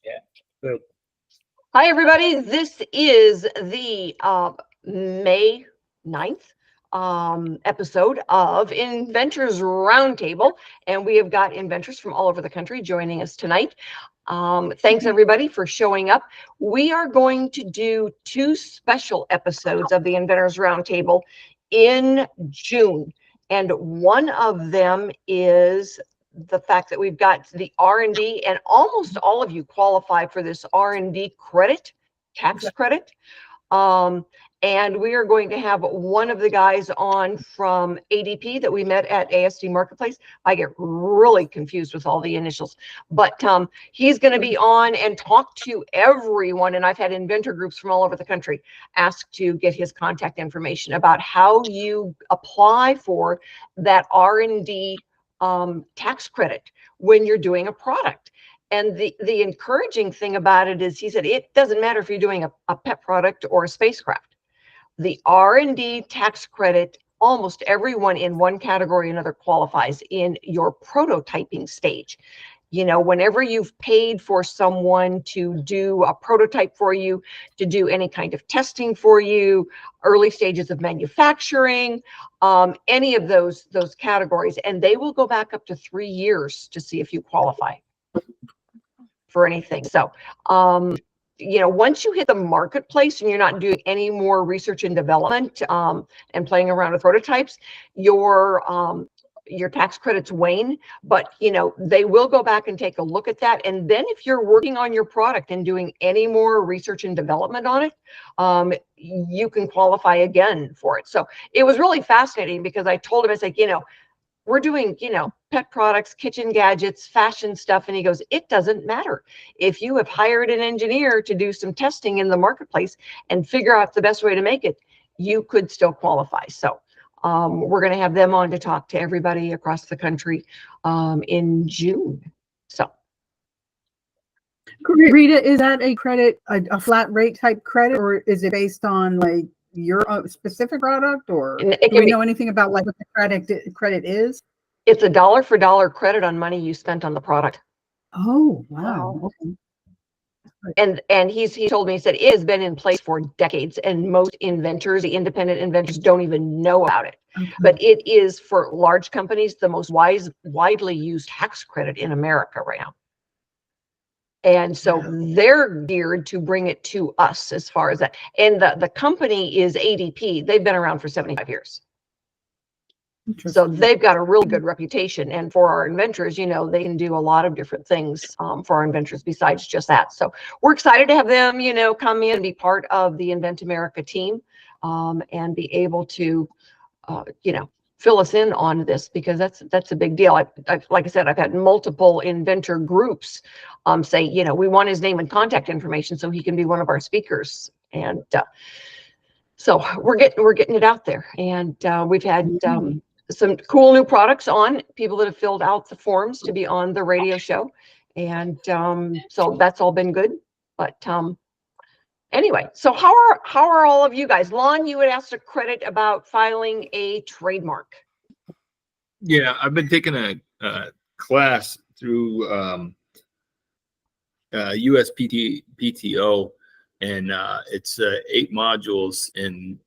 Yeah. Good. Hi, everybody. This is the May 9th episode of Inventors Roundtable, and we have got inventors from all over the country joining us tonight. Thanks, everybody, for showing up. We are going to do two special episodes of the Inventors Roundtable in June, and one of them is the fact that we've got the R&D, and almost all of you qualify for this R&D credit, tax credit. And we are going to have one of the guys on from ADP that we met at ASD Marketplace. I get really confused with all the initials, but he's going to be on and talk to everyone. And I've had inventor groups from all over the country ask to get his contact information about how you apply for that R&D tax credit when you're doing a product. And the encouraging thing about it is, he said, it doesn't matter if you're doing a pet product or a spacecraft. The R&D tax credit, almost everyone in one category or another qualifies in your prototyping stage. You know, whenever you've paid for someone to do a prototype for you, to do any kind of testing for you, early stages of manufacturing, any of those categories, and they will go back up to 3 years to see if you qualify for anything. So, you know, once you hit the marketplace and you're not doing any more research and development and playing around with prototypes, your tax credits wane. But, you know, they will go back and take a look at that. And then if you're working on your product and doing any more research and development on it, you can qualify again for it. So it was really fascinating because I told him, I said, you know, we're doing, you know, pet products, kitchen gadgets, fashion stuff. And he goes, it doesn't matter. If you have hired an engineer to do some testing in the marketplace and figure out the best way to make it, you could still qualify. So we're going to have them on to talk to everybody across the country in June. So. Rita, is that a credit, a flat rate type credit, or is it based on like your specific product, or do we know anything about like what the credit is? It's a dollar for dollar credit on money you spent on the product. Oh, wow. Okay. And he told me, he said, it has been in place for decades, and most inventors, the independent inventors, don't even know about it. Okay. But it is, for large companies, the most widely used tax credit in America right now. And so they're geared to bring it to us as far as that. And the company is ADP. They've been around for 75 years. So they've got a really good reputation. And for our inventors, you know, they can do a lot of different things for our inventors besides just that. So we're excited to have them, you know, come in and be part of the Invent America team and be able to, you know, fill us in on this, because that's a big deal. Like I said, I've had multiple inventor groups say, you know, we want his name and contact information so he can be one of our speakers. And so we're getting it out there. And we've had some cool new products on, people that have filled out the forms to be on the radio show. And so that's all been good. But anyway, so how are all of you guys? Lon, you had asked a credit about filing a trademark. Yeah, I've been taking a class through USPTO, and it's 8 modules. And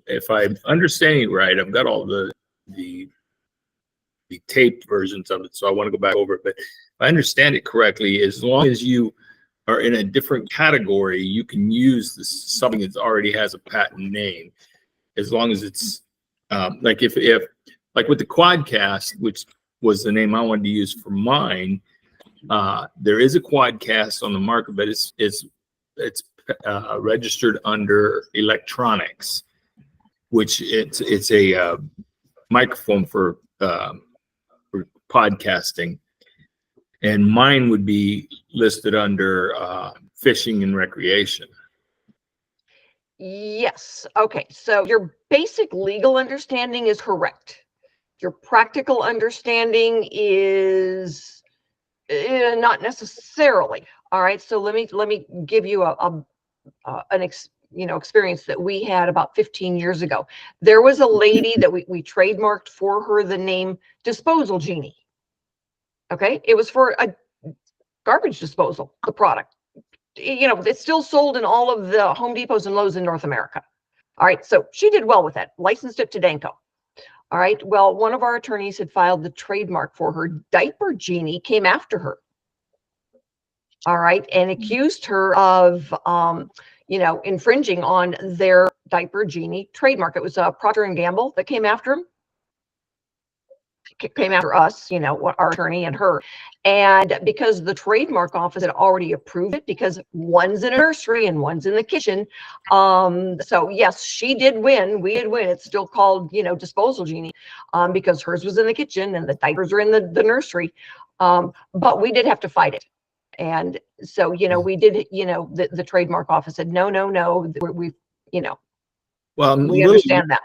if I'm understanding right, I've got all the taped versions of it, so I want to go back over it. But if I understand it correctly, as long as you are in a different category, you can use something that already has a patent name, as long as it's like if like with the Quadcast, which was the name I wanted to use for mine. There is a Quadcast on the market, but it's registered under electronics, which it's a microphone for podcasting, and mine would be listed under fishing and recreation. Yes. Okay. So your basic legal understanding is correct. Your practical understanding is not necessarily. All right. So let me give you an experience that we had about 15 years ago. There was a lady that we trademarked for her the name Disposal Genie. Okay. It was for garbage disposal, the product. You know, it's still sold in all of the Home Depots and Lowe's in North America. All right, so she did well with that, licensed it to Danco. All right, well, one of our attorneys had filed the trademark for her. Diaper Genie came after her. All right, and accused her of, you know, infringing on their Diaper Genie trademark. It was Procter & Gamble that came after him. Came after us, you know, our attorney and her. And because the trademark office had already approved it, because one's in a nursery and one's in the kitchen. So yes, she did win. We did win. It's still called, you know, Disposal Genie, because hers was in the kitchen and the diapers are in the nursery. But we did have to fight it. And so, you know, we did, you know, the trademark office said, no, we, you know, well, we understand that.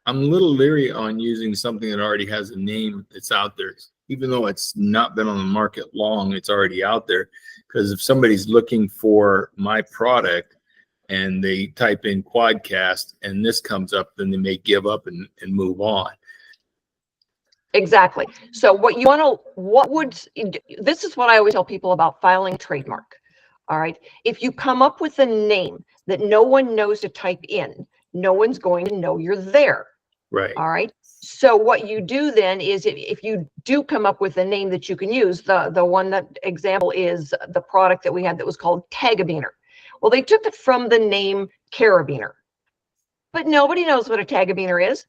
I'm a little leery on using something that already has a name that's out there, even though it's not been on the market long, it's already out there. Because if somebody's looking for my product and they type in Quadcast and this comes up, then they may give up and move on. Exactly. So what you want to, this is what I always tell people about filing a trademark. All right. If you come up with a name that no one knows to type in, no one's going to know you're there. Right. All right. So what you do then is if you do come up with a name that you can use, the one that example is the product that we had that was called Tagabiner. Well, they took it from the name Carabiner, but nobody knows what a Tagabiner is.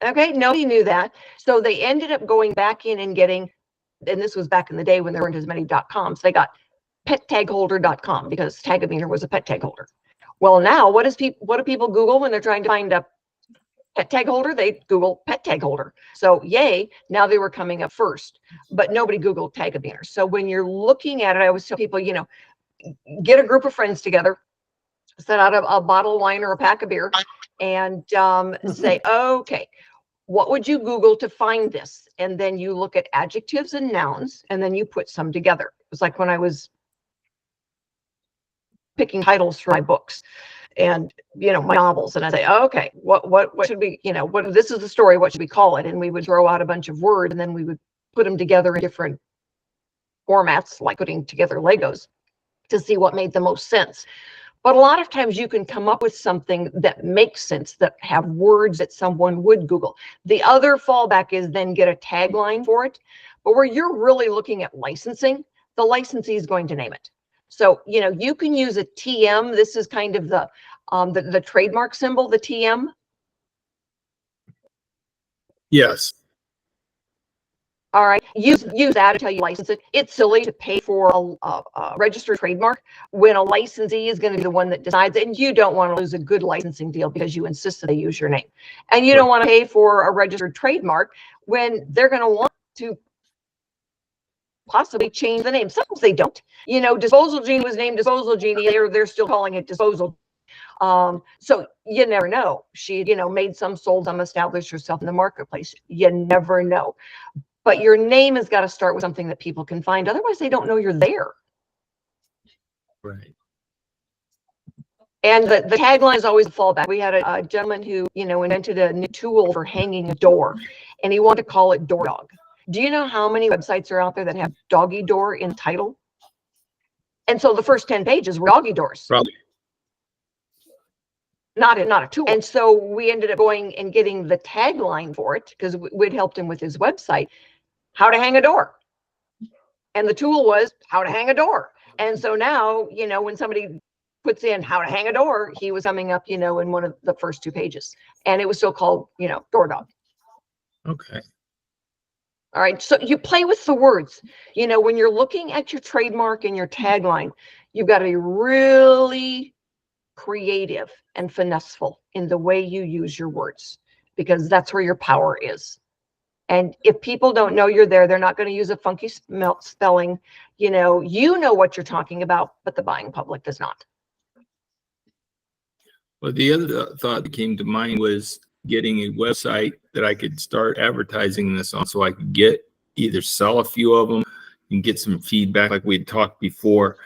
Okay. Nobody knew that. So they ended up going back in and getting, and this was back in the day when there weren't as many .coms. They got pettagholder.com because Tagabiner was a pet tag holder. Well, now what do people Google when they're trying to find a pet tag holder? They Google pet tag holder. So yay, now they were coming up first, but nobody Googled Tagabiner. So when you're looking at it, I always tell people, you know, get a group of friends together, set out a bottle of wine or a pack of beer, and say, okay, what would you Google to find this? And then you look at adjectives and nouns, and then you put some together. It was like when I was picking titles for my books and, you know, my novels, and I say, oh, okay, what should we, you know, what, this is the story, what should we call it? And we would throw out a bunch of words, and then we would put them together in different formats, like putting together Legos, to see what made the most sense. But a lot of times you can come up with something that makes sense, that have words that someone would Google. The other fallback is then get a tagline for it. But where you're really looking at licensing, the licensee is going to name it. So, you know, you can use a TM. This is kind of the trademark symbol, the TM. Yes. All right, use that until you license it. It's silly to pay for a registered trademark when a licensee is going to be the one that decides, and you don't want to lose a good licensing deal because you insist that they use your name. And you don't want to pay for a registered trademark when they're going to want to possibly change the name. Sometimes they don't. You know, Disposal Genie was named Disposal Genie. They're still calling it Disposal. So you never know. She, you know, made some, sold some, established herself in the marketplace. You never know. But your name has got to start with something that people can find. Otherwise, they don't know you're there. Right. And the tagline is always a fallback. We had a gentleman who, you know, invented a new tool for hanging a door, and he wanted to call it Door Dog. Do you know how many websites are out there that have doggy door in title? And so the first 10 pages were doggy doors. Probably. Not a tool. And so we ended up going and getting the tagline for it because we'd helped him with his website, how to hang a door. And the tool was how to hang a door. And so now, you know, when somebody puts in how to hang a door, he was coming up, you know, in one of the first 2 pages. And it was still called, you know, Door Dog. Okay. All right. So you play with the words. You know, when you're looking at your trademark and your tagline, you've got to be really creative and finesseful in the way you use your words, because that's where your power is. And if people don't know you're there, they're not going to use a funky spelling. You know what you're talking about, but the buying public does not. Well, the other thought that came to mind was getting a website that I could start advertising this on, so I could get either sell a few of them and get some feedback like we had talked before.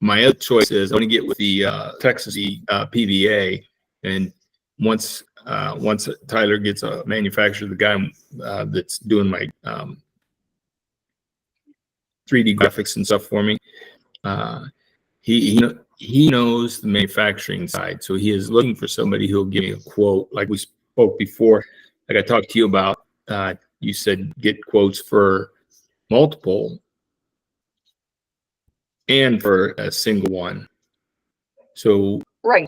My other choice is I want to get with the Texas PVA, and once Tyler gets a manufacturer, the guy that's doing my 3D graphics and stuff for me. He knows the manufacturing side, so he is looking for somebody who'll give me a quote. Like we spoke before, like I talked to you about. You said get quotes for multiple and for a single one. So Right.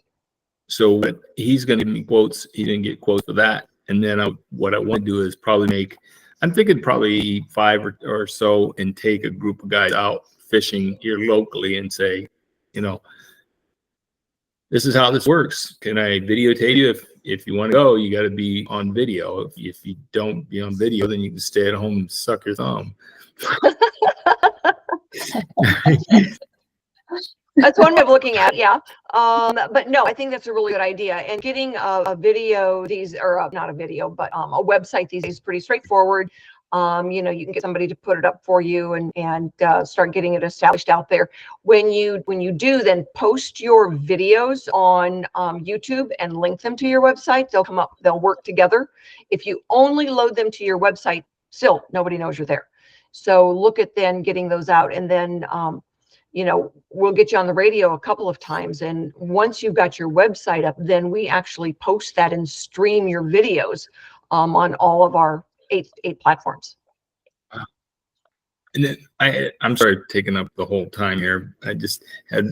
So he's going to give me quotes. He didn't get quotes for that. And then what I want to do is probably I'm thinking probably 5 or so, and take a group of guys out fishing here locally and say, this is how this works. Can I videotape you? If you want to go, you got to be on video. If you don't be on video, then you can stay at home and suck your thumb. That's one way of looking at it, yeah. But no, I think that's a really good idea. And getting a video, not a video, but a website these days is pretty straightforward. You can get somebody to put it up for you and start getting it established out there. When you do, then post your videos on YouTube and link them to your website. They'll come up, they'll work together. If you only load them to your website, still nobody knows you're there. So look at then getting those out, and then we'll get you on the radio a couple of times. And once you've got your website up, then we actually post that and stream your videos on all of our eight platforms. And then I'm sorry for taking up the whole time here. I just had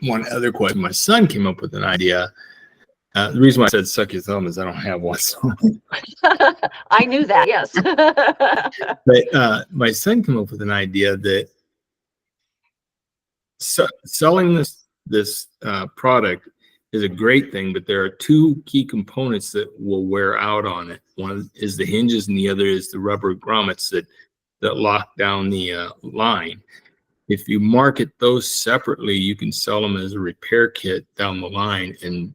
one other question. My son came up with an idea. The reason why I said suck your thumb is I don't have one. So. I knew that, yes. But my son came up with an idea that selling this product is a great thing, but there are 2 key components that will wear out on it. One is the hinges, and the other is the rubber grommets that lock down the line. If you market those separately, you can sell them as a repair kit down the line. And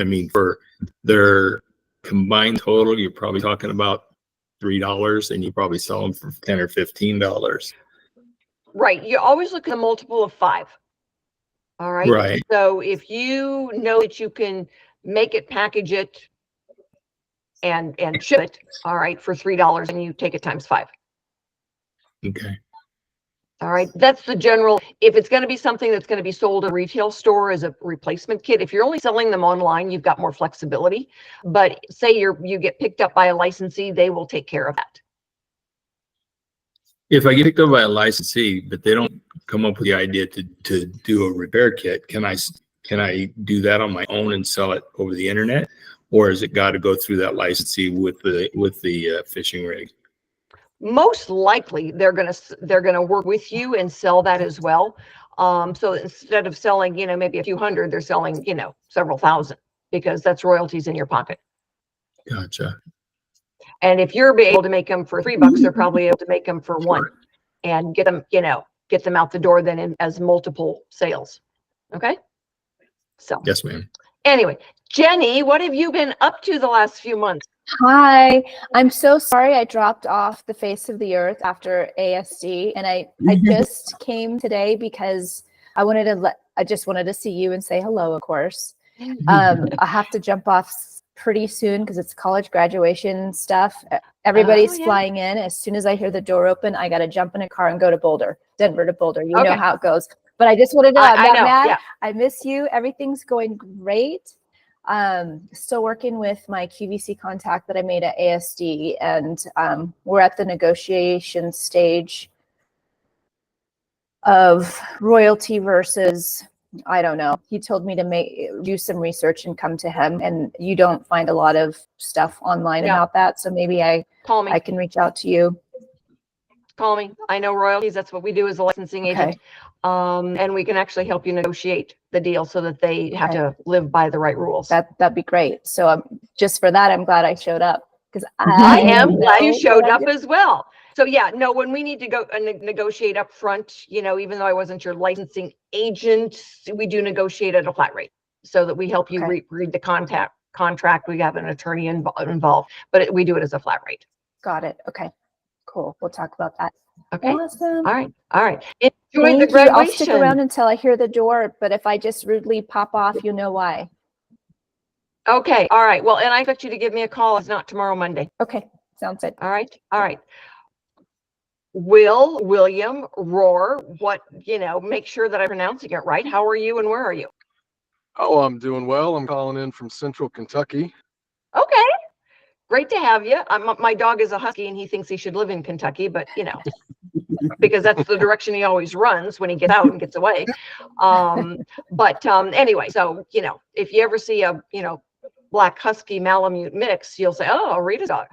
I mean, for their combined total, you're probably talking about $3, and you probably sell them for $10 or $15. Right. You always look at a multiple of 5. All right. Right. So if you know that you can make it, package it, and ship it, all right, for $3, and you take it times 5. Okay. All right. That's the general. If it's going to be something that's going to be sold at a retail store as a replacement kit, if you're only selling them online, you've got more flexibility. But say you get picked up by a licensee, they will take care of that. If I get picked up by a licensee, but they don't come up with the idea to do a repair kit, can I do that on my own and sell it over the internet, or has it got to go through that licensee with the fishing rig? Most likely, they're gonna work with you and sell that as well. So instead of selling, maybe a few hundred, they're selling, several thousand, because that's royalties in your pocket. Gotcha. And if you're able to make them for $3, they're probably able to make them for $1 and get them out the door then as multiple sales. Okay. So. Yes, ma'am. Anyway, Jenny, what have you been up to the last few months? Hi, I'm so sorry I dropped off the face of the earth after ASD, and I just came today because I just wanted to see you and say hello, of course. I have to jump off pretty soon because it's college graduation stuff. Everybody's flying in. As soon as I hear the door open, I got to jump in a car and go to Denver to Boulder. You know how it goes. But I just wanted to I'm not mad. Yeah. I miss you. Everything's going great. Still working with my QVC contact that I made at ASD, and we're at the negotiation stage of royalty versus, I don't know. He told me to do some research and come to him, and you don't find a lot of stuff online about that. So maybe I can reach out to you. Call me. I know royalties. That's what we do as a licensing agent. And we can actually help you negotiate the deal so that they have to live by the right rules. That'd be great. So just for that, I'm glad I showed up, because I am glad you showed up as well. So when we need to go negotiate up front, even though I wasn't your licensing agent, we do negotiate at a flat rate so that we help you read the contract. We have an attorney involved, but we do it as a flat rate. Got it. Okay, cool. We'll talk about that. Okay. Awesome. All right. Enjoy the graduation. I'll stick around until I hear the door, but if I just rudely pop off, you know why. Okay. All right. Well, and I expect you to give me a call. It's not tomorrow, Monday. Okay. Sounds good. All right. William, Roar, make sure that I'm pronouncing it right. How are you and where are you? Oh, I'm doing well. I'm calling in from Central Kentucky. Okay. Great to have you. My dog is a husky and he thinks he should live in Kentucky, but because that's the direction he always runs when he gets out and gets away. Anyway, so, if you ever see a, black husky Malamute mix, you'll say, oh, Rita's dog.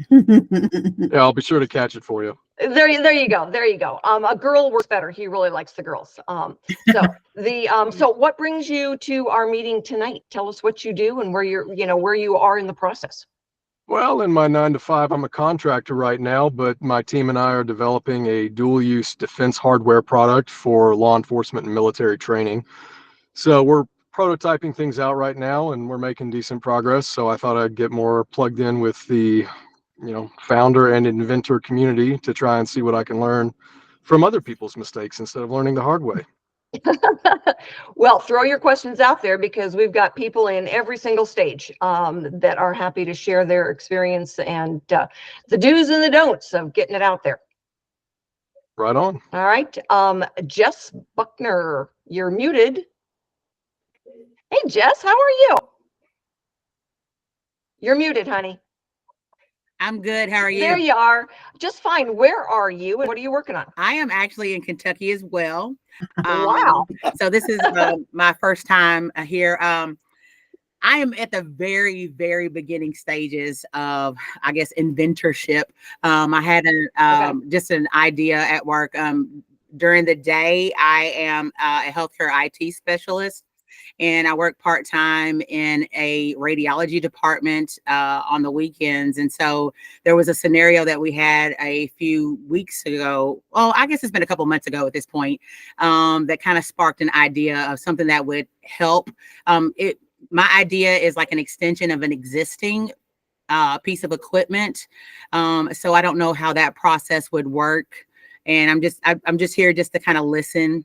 Yeah, I'll be sure to catch it for you. There you go. There you go. A girl works better. He really likes the girls. So what brings you to our meeting tonight? Tell us what you do and where you are in the process. Well, in my 9 to 5, I'm a contractor right now, but my team and I are developing a dual-use defense hardware product for law enforcement and military training. So we're prototyping things out right now, and we're making decent progress. So I thought I'd get more plugged in with the, founder and inventor community to try and see what I can learn from other people's mistakes instead of learning the hard way. Well, throw your questions out there because we've got people in every single stage that are happy to share their experience and the do's and the don'ts of getting it out there. Right on. All right. Jess Buckner, you're muted. Hey, Jess, how are you? You're muted, honey. I'm good. How are you? There you are. Just fine. Where are you and what are you working on? I am actually in Kentucky as well. Wow. So this is my first time here. I am at the very, very beginning stages of, I guess, inventorship. I had just an idea at work. During the day, I am a healthcare IT specialist. And I work part-time in a radiology department on the weekends. And so there was a scenario that we had a few weeks ago. Well, I guess it's been a couple months ago at this point, that kind of sparked an idea of something that would help. My idea is like an extension of an existing piece of equipment. So I don't know how that process would work. And I'm just here just to kind of listen.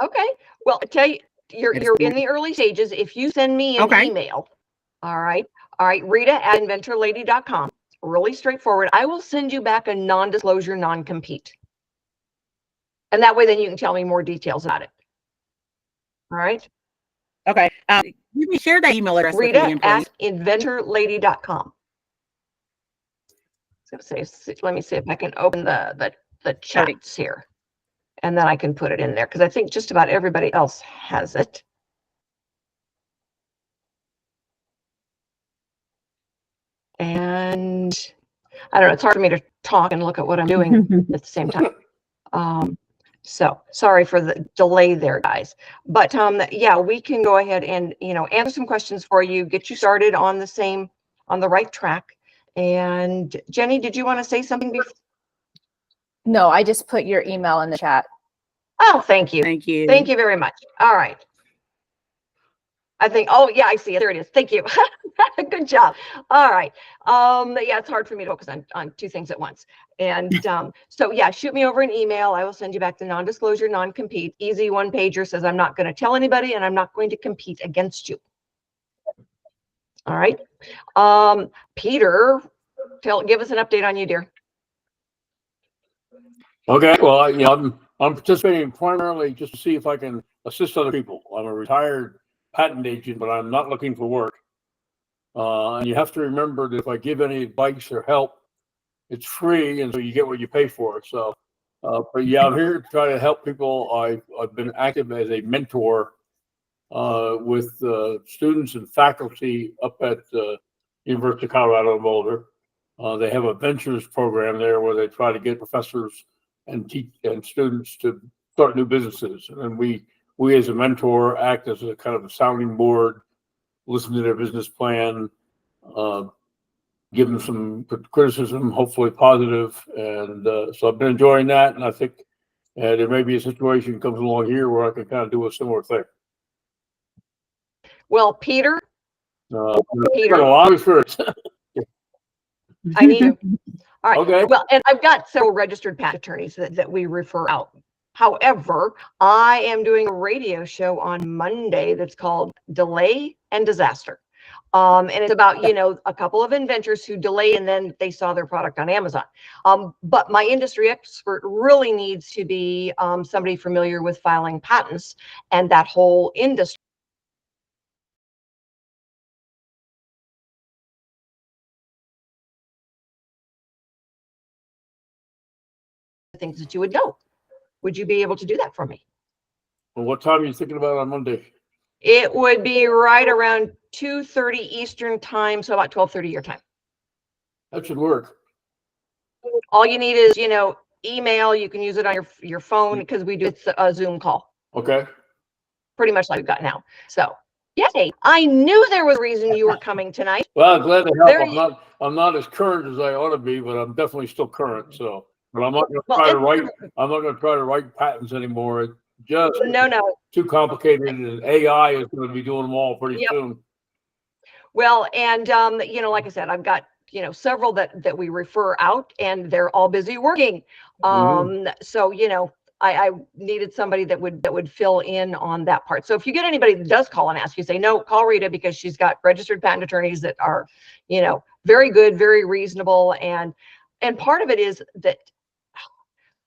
Okay. Well, I tell you, you're in the early stages. If you send me an email, all right, Rita@inventorlady.com, really straightforward. I will send you back a non-disclosure, non-compete. And that way, then you can tell me more details about it. All right. Okay. You can share that email address with me again, please. Rita@inventorlady.com. Let me see if I can open the chats here. And then I can put it in there because I think just about everybody else has it. And I don't know, it's hard for me to talk and look at what I'm doing at the same time. So sorry for the delay there, guys. But yeah, we can go ahead and answer some questions for you, get you started on the right track. And Jenny, did you want to say something before? No, I just put your email in the chat. Oh, thank you. Thank you. Thank you very much. All right. I think, oh yeah, I see it. There it is. Thank you. Good job. All right. Yeah, it's hard for me to focus on two things at once. And so yeah, shoot me over an email. I will send you back the non-disclosure, non-compete. Easy one pager says I'm not going to tell anybody and I'm not going to compete against you. All right. Peter, give us an update on you, dear. Okay. Well, I'm participating primarily just to see if I can assist other people. I'm a retired patent agent, but I'm not looking for work. And you have to remember that if I give any advice or help, it's free, and so you get what you pay for. So, but yeah, I'm here to try to help people. I've been active as a mentor with students and faculty up at University of Colorado in Boulder. They have a ventures program there where they try to get professors and students to start new businesses. And we as a mentor act as a kind of a sounding board, listen to their business plan, give them some criticism, hopefully positive. And so I've been enjoying that. And I think there may be a situation comes along here where I can kind of do a similar thing. Well, Peter. Peter. Well, I was first. I need you. All right. Okay. Well, and I've got several registered patent attorneys that we refer out. However, I am doing a radio show on Monday that's called Delay and Disaster. And it's about, a couple of inventors who delayed and then they saw their product on Amazon. But my industry expert really needs to be somebody familiar with filing patents and that whole industry. Things that you would know. Would you be able to do that for me? Well, what time are you thinking about on Monday? It would be right around 2:30 Eastern time, so about 12:30 your time. That should work. All you need is, email. You can use it on your phone because it's a Zoom call. Okay. Pretty much like we've got now. So, yay! I knew there was a reason you were coming tonight. Well, I'm glad to help. I'm not as current as I ought to be, but I'm definitely still current. So, but I'm not going to try to write. I'm not going to try to write patents anymore. It's just no too complicated, and AI is going to be doing them all pretty soon. Well, and like I said, I've got several that we refer out, and they're all busy working. So I needed somebody that would fill in on that part. So if you get anybody that does call and ask, you say, no, call Rita, because she's got registered patent attorneys that are, very good, very reasonable. And part of it is that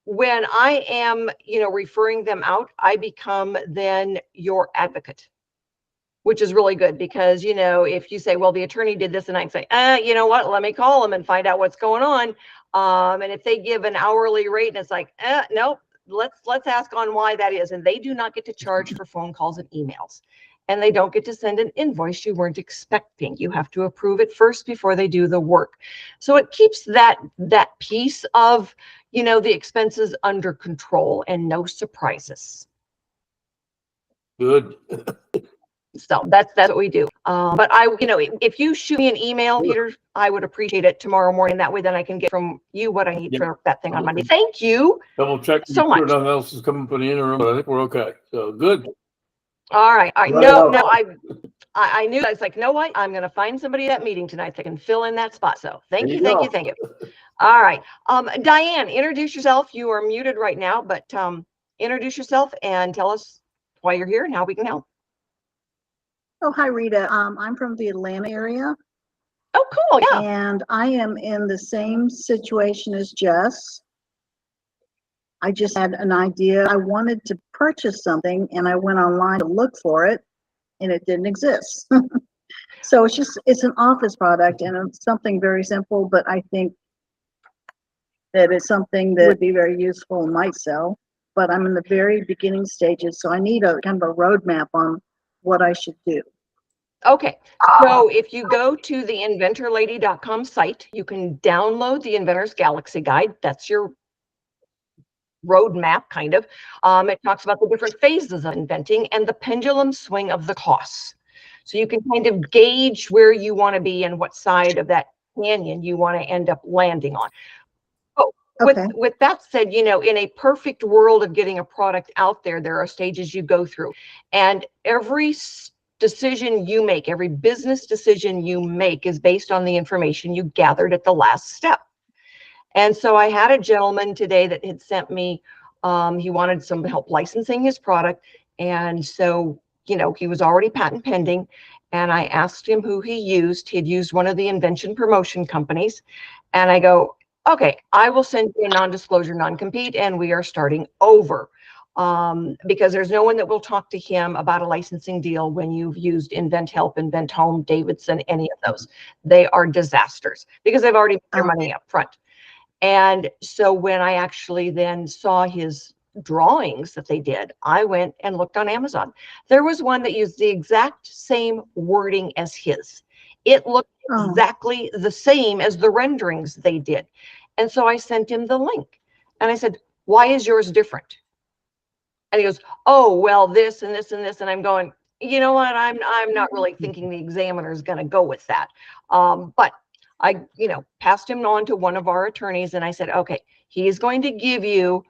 when I am, referring them out, I become then your advocate, which is really good because, if you say, well, the attorney did this, and I can say, you know what, let me call them and find out what's going on. And if they give an hourly rate and it's like, nope, let's ask on why that is. And they do not get to charge for phone calls and emails. And they don't get to send an invoice you weren't expecting. You have to approve it first before they do the work. So it keeps that piece of, the expenses under control and no surprises. Good. So that's what we do. But if you shoot me an email, Peter, I would appreciate it tomorrow morning. That way, then I can get from you what I need for that thing on Monday. Thank you. Double check so much. Nothing else is coming from the interim, but I think we're okay. So good. All right. No, I knew. I was like, you know what? I'm going to find somebody at that meeting tonight that can fill in that spot. So thank you. All right. Diane, introduce yourself. You are muted right now, but introduce yourself and tell us why you're here and how we can help. Oh, hi, Rita. I'm from the Atlanta area. Oh, cool. Yeah. And I am in the same situation as Jess. I just had an idea. I wanted to purchase something and I went online to look for it and it didn't exist. So it's an office product and it's something very simple, but I think that it's something that would be very useful and might sell. But I'm in the very beginning stages, so I need a kind of a roadmap on what I should do. Okay, so if you go to the inventorlady.com site, you can download the Inventor's Galaxy Guide. That's your roadmap, kind of. It talks about the different phases of inventing and the pendulum swing of the costs. So you can kind of gauge where you want to be and what side of that canyon you want to end up landing on. Oh, Okay. with that said, in a perfect world of getting a product out there, there are stages you go through. And every decision you make, every business decision you make is based on the information you gathered at the last step. And so I had a gentleman today that had sent me, he wanted some help licensing his product. And so, he was already patent pending. And I asked him who he used. He'd used one of the invention promotion companies. And I go, okay, I will send you a non-disclosure, non-compete, and we are starting over. Because there's no one that will talk to him about a licensing deal when you've used Invent Help, Invent Home, Davidson, any of those. They are disasters because they've already put their money up front. And so when I actually then saw his drawings that they did, I went and looked on Amazon. There was one that used the exact same wording as his. It looked exactly the same as the renderings they did. And so I sent him the link and I said, why is yours different? And he goes, oh, well, this and this and this. And I'm going, you know what? I'm not really thinking the examiner is going to go with that. But I, passed him on to one of our attorneys and I said, okay, he is going to give you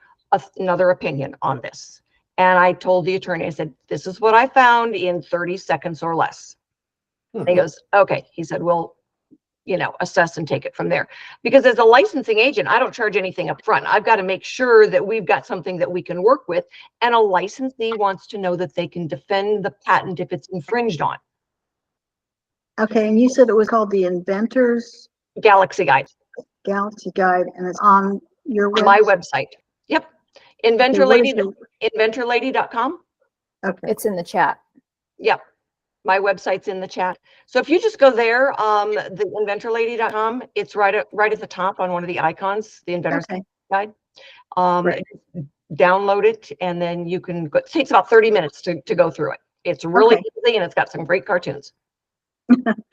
another opinion on this. And I told the attorney, I said, this is what I found in 30 seconds or less. And he goes, okay. He said, well, assess and take it from there. Because as a licensing agent, I don't charge anything up front. I've got to make sure that we've got something that we can work with. And a licensee wants to know that they can defend the patent if it's infringed on. Okay, and you said it was called the Inventor's Galaxy Guide Galaxy Guide, and it's on your on my website? website. Yep. Okay, what is Inventorlady.com. Okay, It's in the chat. Yep. My website's in the chat. So if you just go there, the inventorlady.com, it's right at the top on one of the icons, the Inventor's okay, Guide. Right. Download it, and then you can go. It takes about 30 minutes to go through it. It's really Okay. easy, and it's got some great cartoons.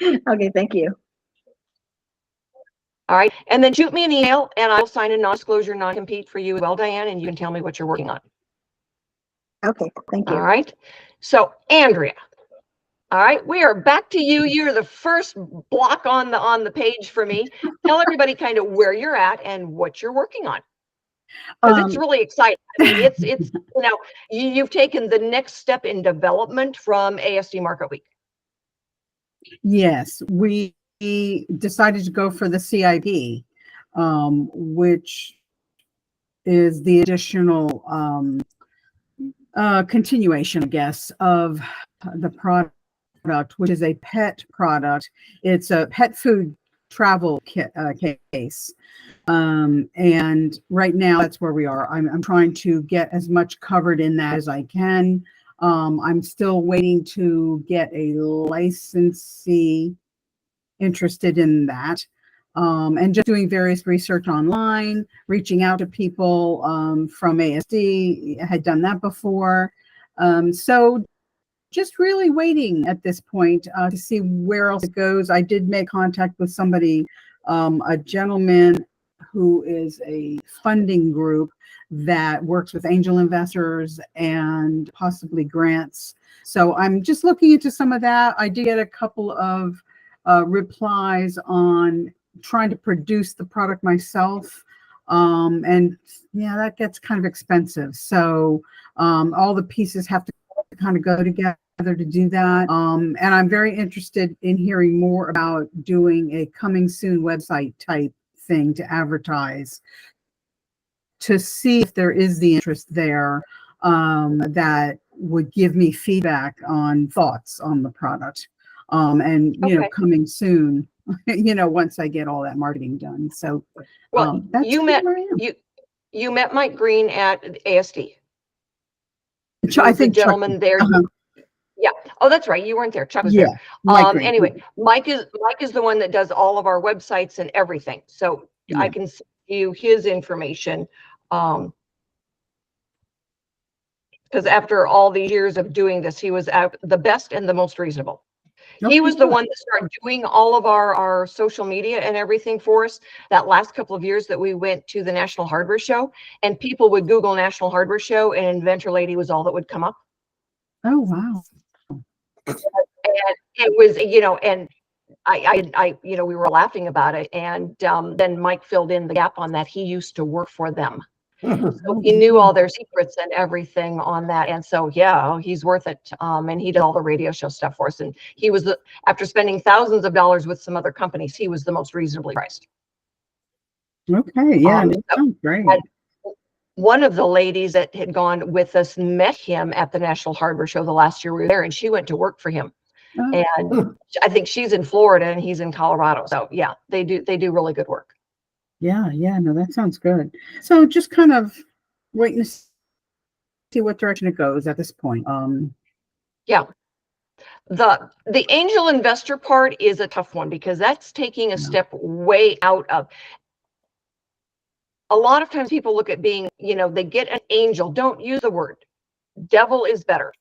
okay, thank you. All right. And then shoot me an email, and I will sign a non-disclosure, non-compete for you as well, Diane, and you can tell me what you're working on. Okay, thank All you. right. So Andrea. All right, we are back to you. You're the first block on the page for me. Tell everybody kind of where you're at and what you're working on, because it's really exciting. I mean, it's you've taken the next step in development from ASD Market Week. Yes, we decided to go for the CIP, which is the additional continuation, I guess, of the product, which is a pet product. It's a pet food travel case. And right now that's where we are. I'm trying to get as much covered in that as I can. I'm still waiting to get a licensee interested in that. And just doing various research online, reaching out to people from ASD. I had done that before. So just really waiting at this point to see where else it goes. I did make contact with somebody, a gentleman who is a funding group that works with angel investors and possibly grants. So I'm just looking into some of that. I did get a couple of replies on trying to produce the product myself. And yeah, that gets kind of expensive. So all the pieces have to kind of go together to do that. And I'm very interested in hearing more about doing a coming soon website type thing to advertise, to see if there is the interest there that would give me feedback on thoughts on the product. And coming soon, once I get all that marketing done. So that's you met Mike Green at ASD. I think the gentleman there. Yeah. Oh, that's right. You weren't there. Chuck was there. Anyway, Mike is the one that does all of our websites and everything. So I can send you his information. Because after all these years of doing this, he was the best and the most reasonable. He was the one that started doing all of our social media and everything for us that last couple of years that we went to the National Hardware Show, and people would Google National Hardware Show and Inventor Lady was all that would come up. Oh, wow. And it was, and I we were laughing about it. And then Mike filled in the gap on that. He used to work for them. So he knew all their secrets and everything on that. And so, yeah, he's worth it. And he did all the radio show stuff for us. And he was, after spending thousands of dollars with some other companies, he was the most reasonably priced. Okay. Yeah. That sounds great. One of the ladies that had gone with us met him at the National Hardware Show the last year we were there, and she went to work for him. Oh. And I think she's in Florida and he's in Colorado. So yeah, they do really good work. Yeah, no, that sounds good. So just kind of waiting to see what direction it goes at this point. Yeah. The angel investor part is a tough one because that's taking a step way out of. A lot of times people look at being, they get an angel. Don't use the word. Devil is better.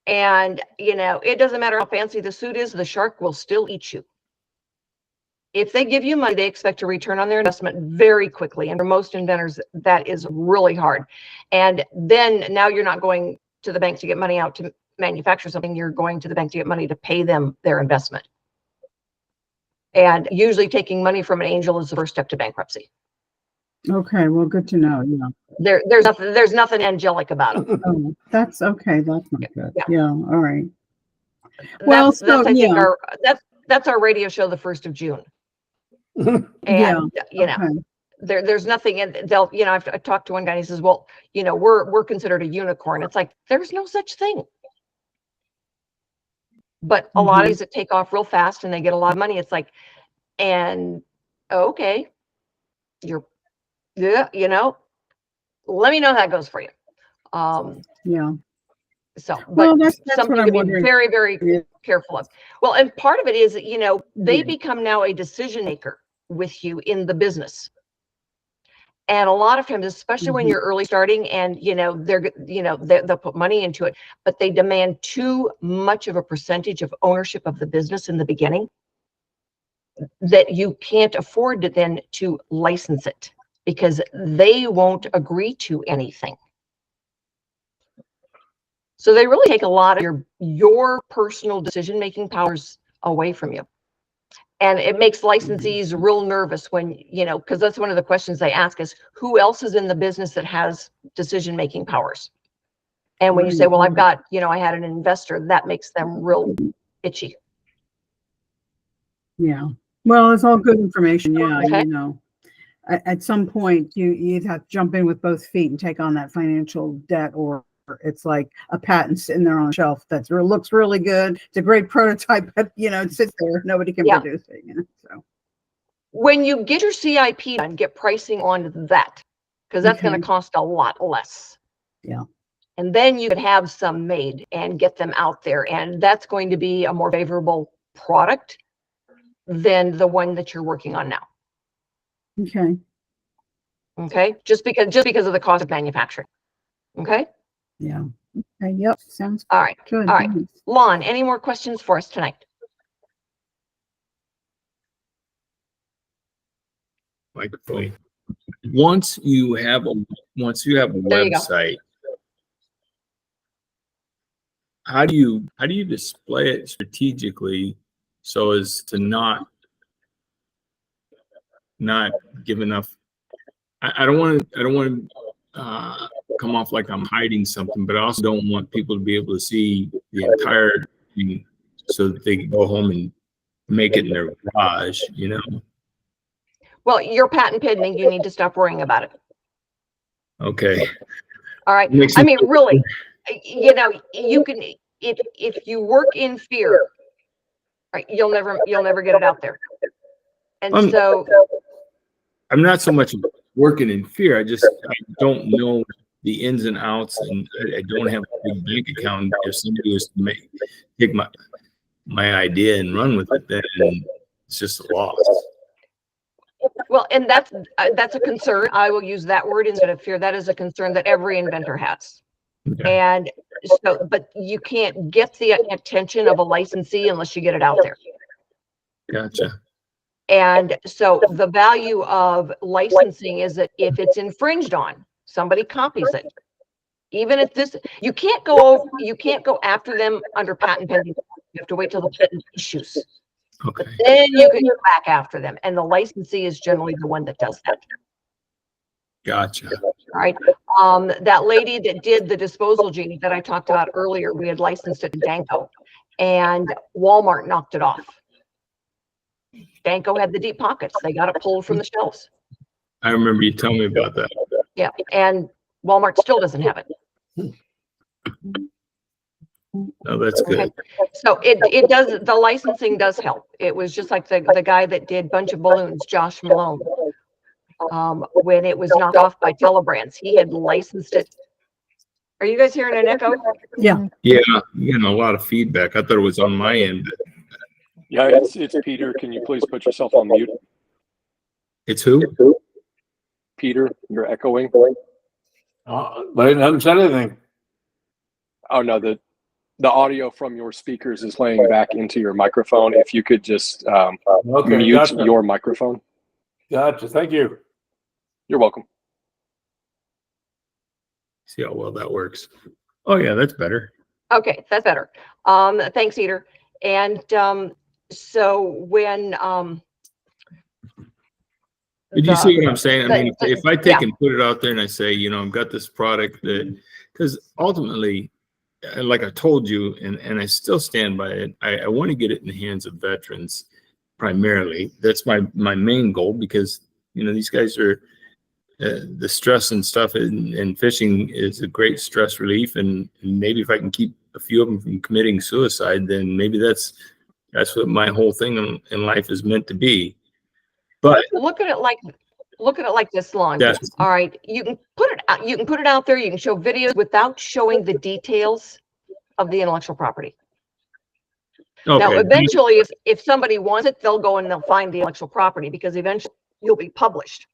And, it doesn't matter how fancy the suit is, the shark will still eat you. If they give you money, they expect a return on their investment very quickly. And for most inventors, that is really hard. And then now you're not going to the bank to get money out to manufacture something. You're going to the bank to get money to pay them their investment. And usually taking money from an angel is the first step to bankruptcy. Okay, well, good to know. Yeah. There's nothing angelic about it. Oh, that's okay. That's not good. Yeah. All right. Well, I think that's our radio show, the 1st of June. And there's nothing, and they'll, I've talked to one guy and he says, well, we're considered a unicorn. It's like, there's no such thing. But a lot of these that take off real fast and they get a lot of money, it's like, and okay, yeah, let me know how that goes for you. Yeah. So, Well, but that's what something to I'm be wondering. very, very Yeah. careful of. Well, and part of it is, they Yeah. become now a decision maker with you in the business. And a lot of times, especially when you're early starting and, they'll put money into it, but they demand too much of a percentage of ownership of the business in the beginning that you can't afford to then to license it because they won't agree to anything. So they really take a lot of your personal decision-making powers away from you. And it makes licensees real nervous when, because that's one of the questions they ask is, who else is in the business that has decision-making powers? And when you say, well, I've got, I had an investor, that makes them real itchy. Yeah. Well, it's all good information. Yeah. Okay. At some point you either have to jump in with both feet and take on that financial debt, or it's like a patent sitting there on a shelf that looks really good. It's a great prototype, but it sits there. Nobody can produce it. So when you get your CIP done, get pricing on that, because that's going to cost a lot less. Yeah. And then you could have some made and get them out there. And that's going to be a more favorable product than the one that you're working on now. Okay. Okay. Just because of the cost of manufacturing. Okay. Yeah. Okay. Yep. Sounds all right. good. All right. Lon, any more questions for us tonight? Microphone. Once you have a website, how do you display it strategically so as to not give enough? I don't want to come off like I'm hiding something, but I also don't want people to be able to see the entire thing so that they can go home and make it in their garage, Well, you're patent pending. You need to stop worrying about it. Okay. All right. I mean, really, you can, if you work in fear, right, you'll never get it out there. And so I'm not so much working in fear. I don't know the ins and outs, and I don't have a big bank account. If somebody was to take my idea and run with it, then it's just a loss. Well, and that's a concern. I will use that word instead of fear. That is a concern that every inventor has. Okay. And so, but you can't get the attention of a licensee unless you get it out there. Gotcha. And so the value of licensing is that if it's infringed on, somebody copies it. Even if you can't go after them under patent pending. You have to wait till the patent issues. Okay. But then you can go back after them, and the licensee is generally the one that does that. Gotcha. All right. That lady that did the disposal genie that I talked about earlier, we had licensed it to Danko, and Walmart knocked it off. Danko had the deep pockets. They got it pulled from the shelves. I remember you telling me about that. Yeah, and Walmart still doesn't have it. Oh, that's good. Okay. So it does, the licensing does help. It was just like the guy that did Bunch of Balloons, Josh Malone. When it was knocked off by Telebrands, he had licensed it. Are you guys hearing an echo? Yeah. Yeah, you know, a lot of feedback. I thought it was on my end. Yeah, it's Peter. Can you please put yourself on mute? It's who? Peter, you're echoing. But I haven't said anything. Oh no, the audio from your speakers is laying back into your microphone. If you could just mute gotcha. your microphone. Gotcha. Thank you. You're welcome. See how well that works. Oh yeah, that's better. Okay, that's better. Thanks, Peter. And so when Did you see what I'm saying? I mean, if I take and put it out there and I say, you know, I've got this product that, because ultimately, like I told you, and I still stand by it, I want to get it in the hands of veterans primarily. That's my main goal, because, you know, these guys are, the stress and stuff, and fishing is a great stress relief. And maybe if I can keep a few of them from committing suicide, then maybe that's what my whole thing in life is meant to be. But Look at it like this, Lon. that's All right, you can put it out, out there, you can show videos without showing the details of the intellectual property. Now, okay. eventually, if somebody wants it, they'll go and they'll find the intellectual property, because eventually you'll be published.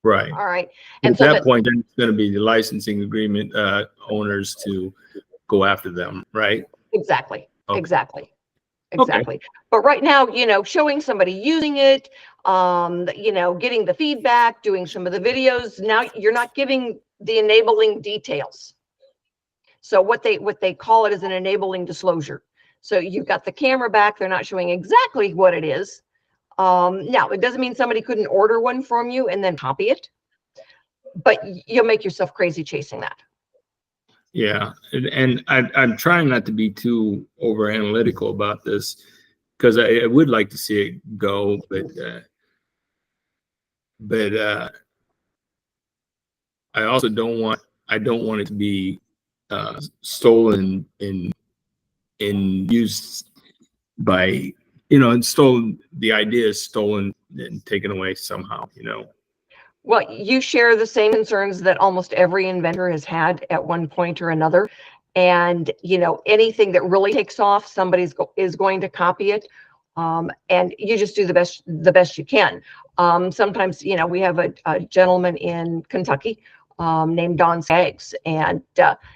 Right. All right. And And at so that point, then it's going to be the licensing agreement owners to go after them, right? exactly, Okay. exactly. But right now, showing somebody using it, getting the feedback, doing some of the videos, now you're not giving the enabling details. So what they call it is an enabling disclosure. So you've got the camera back, they're not showing exactly what it is. Now, it doesn't mean somebody couldn't order one from you and then copy it, but you'll make yourself crazy chasing that. Yeah, and I'm trying not to be too over analytical about this, because I would like to see it go, but I also don't want it to be stolen and used by, and stolen. The idea is stolen and taken away somehow. Well, you share the same concerns that almost every inventor has had at one point or another. And, anything that really takes off, somebody's is going to copy it. And you just do the best you can. Sometimes, we have a gentleman in Kentucky named Don Skaggs, and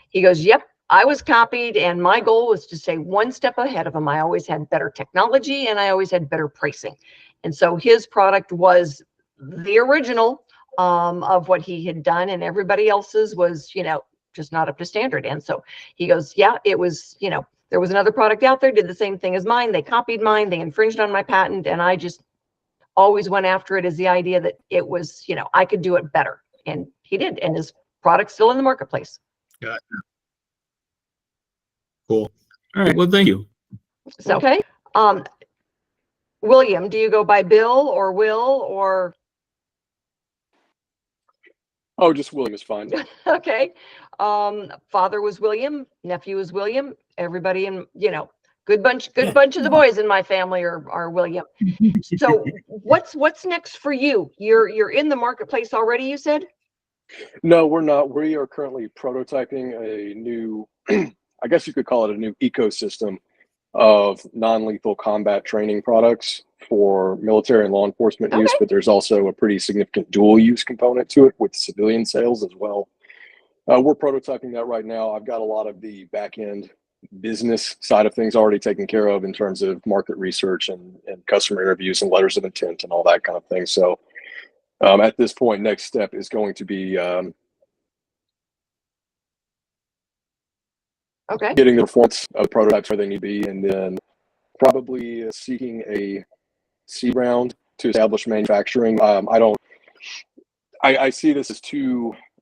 he goes, "Yep, I was copied, and my goal was to stay one step ahead of them. I always had better technology, and I always had better pricing." And so his product was the original of what he had done, and everybody else's was, just not up to standard. And so he goes, "Yeah, it was, there was another product out there, did the same thing as mine. They copied mine, they infringed on my patent, and I just always went after it as the idea that it was, I could do it better." And he did, and his product's still in the marketplace. Got it. Cool. All right. Well, thank you. So, okay. William, do you go by Bill or Will or? Oh, just William is fine. Okay. Father was William, nephew was William, everybody in, good bunch of the boys in my family are William. So what's next for you? You're in the marketplace already, you said? No, we're not. We are currently prototyping a new, I guess you could call it a new ecosystem of non-lethal combat training products for military and law enforcement use, but there's also a pretty significant dual use component to it with civilian sales as well. We're prototyping that right now. I've got a lot of the back end business side of things already taken care of in terms of market research and customer interviews and letters of intent and all that kind of thing. So at this point, next step is going to be getting the performance of the prototypes where they need to be, and then probably seeking a seed round to establish manufacturing. I see this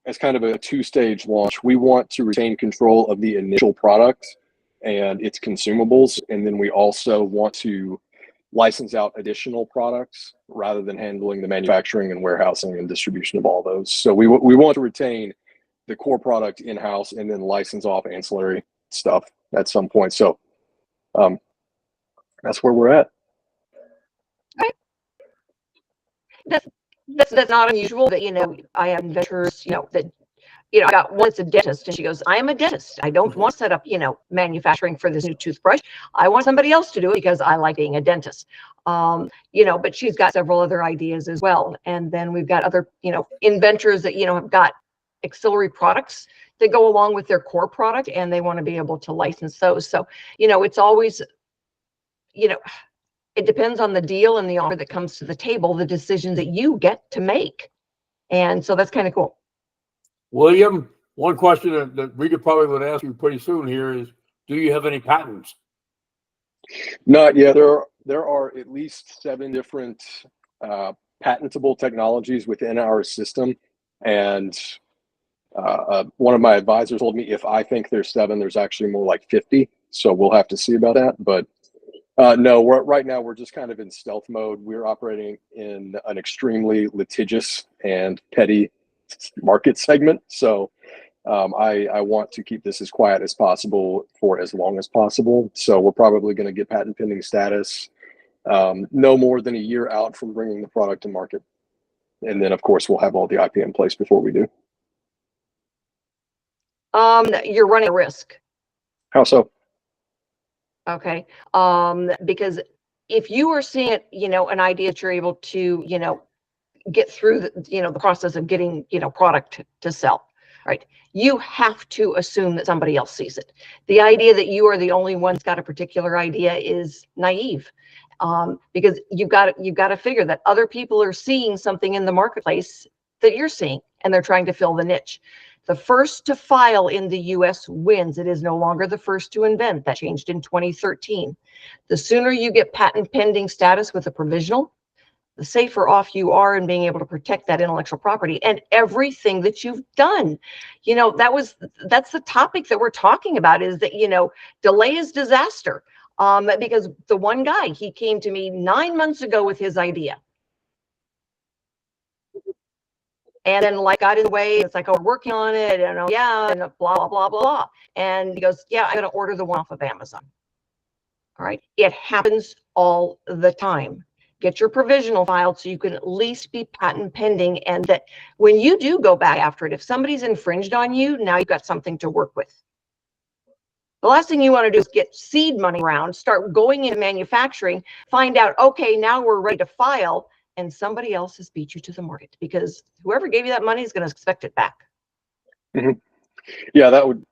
as kind of a two-stage launch. We want to retain control of the initial product and its consumables, and then we also want to license out additional products rather than handling the manufacturing and warehousing and distribution of all those. So we want to retain the core product in-house and then license off ancillary stuff at some point. So that's where we're at. That's not unusual that, I have inventors, that, I got one that's a dentist, and she goes, "I am a dentist. I don't want to set up, manufacturing for this new toothbrush. I want somebody else to do it because I like being a dentist." But she's got several other ideas as well. And then we've got other, inventors that, have got auxiliary products that go along with their core product, and they want to be able to license those. So, it's always, it depends on the deal and the offer that comes to the table, the decisions that you get to make. And so that's kind of cool. William, one question that Rita probably would ask you pretty soon here is, do you have any patents? Not yet. There are at least 7 different patentable technologies within our system. And one of my advisors told me if I think there's 7, there's actually more like 50. So we'll have to see about that. But no, right now we're just kind of in stealth mode. We're operating in an extremely litigious and petty market segment. So I want to keep this as quiet as possible for as long as possible. So we're probably going to get patent pending status no more than a year out from bringing the product to market. And then, of course, we'll have all the IP in place before we do. You're running a risk. How so? Okay. Because if you are seeing it, an idea that you're able to, get through the process of getting, product to sell, right? You have to assume that somebody else sees it. The idea that you are the only one that's got a particular idea is naive. Because you've got to figure that other people are seeing something in the marketplace that you're seeing, and they're trying to fill the niche. The first to file in the US wins. It is no longer the first to invent. That changed in 2013. The sooner you get patent pending status with a provisional, the safer off you are in being able to protect that intellectual property and everything that you've done. That's the topic that we're talking about, is that, delay is disaster. Because the one guy, he came to me 9 months ago with his idea. And then got in the way. It's like, oh, we're working on it. And yeah, and blah, blah, blah, blah. And he goes, yeah, I'm going to order the one off of Amazon. All right. It happens all the time. Get your provisional filed so you can at least be patent pending. And that when you do go back after it, if somebody's infringed on you, now you've got something to work with. The last thing you want to do is get seed money around, start going into manufacturing, find out, okay, now we're ready to file, and somebody else has beat you to the market, because whoever gave you that money is going to expect it back. Mm-hmm. Yeah, that would.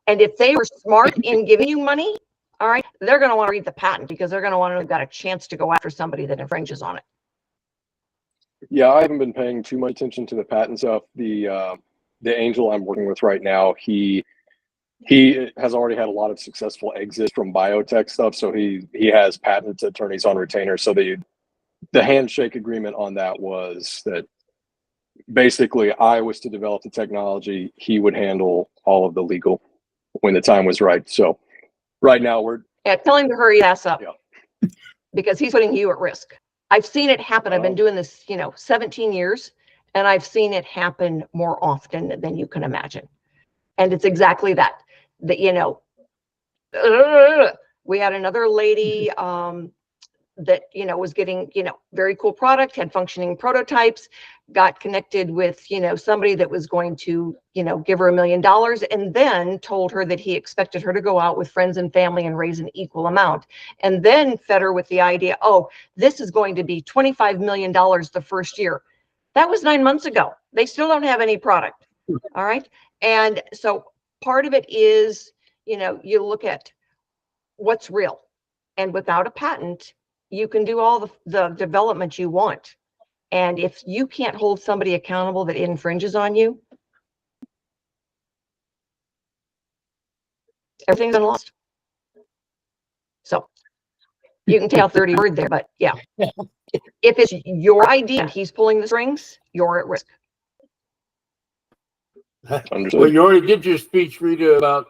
And if they were smart in giving you money, all right, they're going to want to read the patent, because they're going to want to know they've got a chance to go after somebody that infringes on it. Yeah, I haven't been paying too much attention to the patent stuff. The angel I'm working with right now, he has already had a lot of successful exits from biotech stuff, so he has patent attorneys on retainer. So the handshake agreement on that was that basically I was to develop the technology, he would handle all of the legal when the time was right. So right now we're tell him to hurry his ass up. Yeah. Because he's putting you at risk. I've seen it happen. I've been doing this 17 years, and I've seen it happen more often than you can imagine. And it's exactly that we had another lady that was getting very cool product, had functioning prototypes, got connected with somebody that was going to give her $1 million, and then told her that he expected her to go out with friends and family and raise an equal amount, and then fed her with the idea, oh, this is going to be $25 million the first year. That was 9 months ago. They still don't have any product. All right. And so part of it is, you look at what's real, and without a patent, you can do all the development you want. And if you can't hold somebody accountable that infringes on you, everything's been lost. So you can take out 30 word there, but yeah. If it's your idea and he's pulling the strings, you're at risk. understood. Well, you already did your speech, Rita, about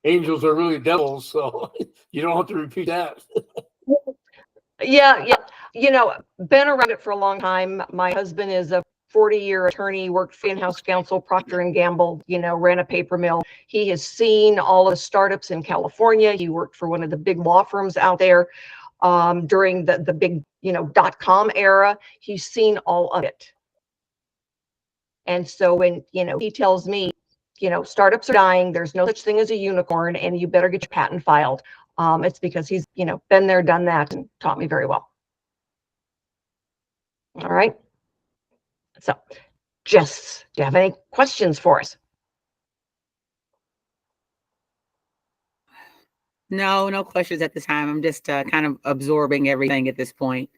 angels are really devils, so you don't have to repeat that. Yeah. Been around it for a long time. My husband is a 40-year attorney, worked for in-house counsel, Procter & Gamble, ran a paper mill. He has seen all of the startups in California. He worked for one of the big law firms out there during the big, .com era. He's seen all of it. And so when, he tells me, startups are dying, there's no such thing as a unicorn, and you better get your patent filed. It's because he's, been there, done that, and taught me very well. All right. So, Jess, do you have any questions for us? No questions at the time. I'm just kind of absorbing everything at this point.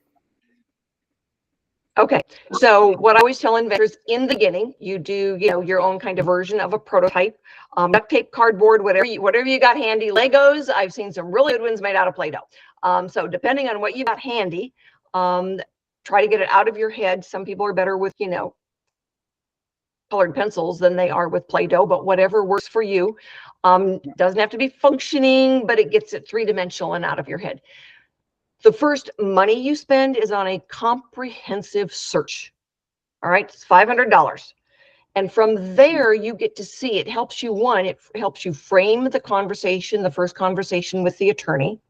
Okay, so what I always tell inventors in the beginning, you do, your own kind of version of a prototype, duct tape, cardboard, whatever you got handy. Legos, I've seen some really good ones made out of Play-Doh. So depending on what you got handy, try to get it out of your head. Some people are better with, colored pencils than they are with Play-Doh, but whatever works for you. Doesn't have to be functioning, but it gets it three-dimensional and out of your head. The first money you spend is on a comprehensive search. All right, it's $500. And from there, you get to see, it helps you, one, it helps you frame the conversation, the first conversation with the attorney.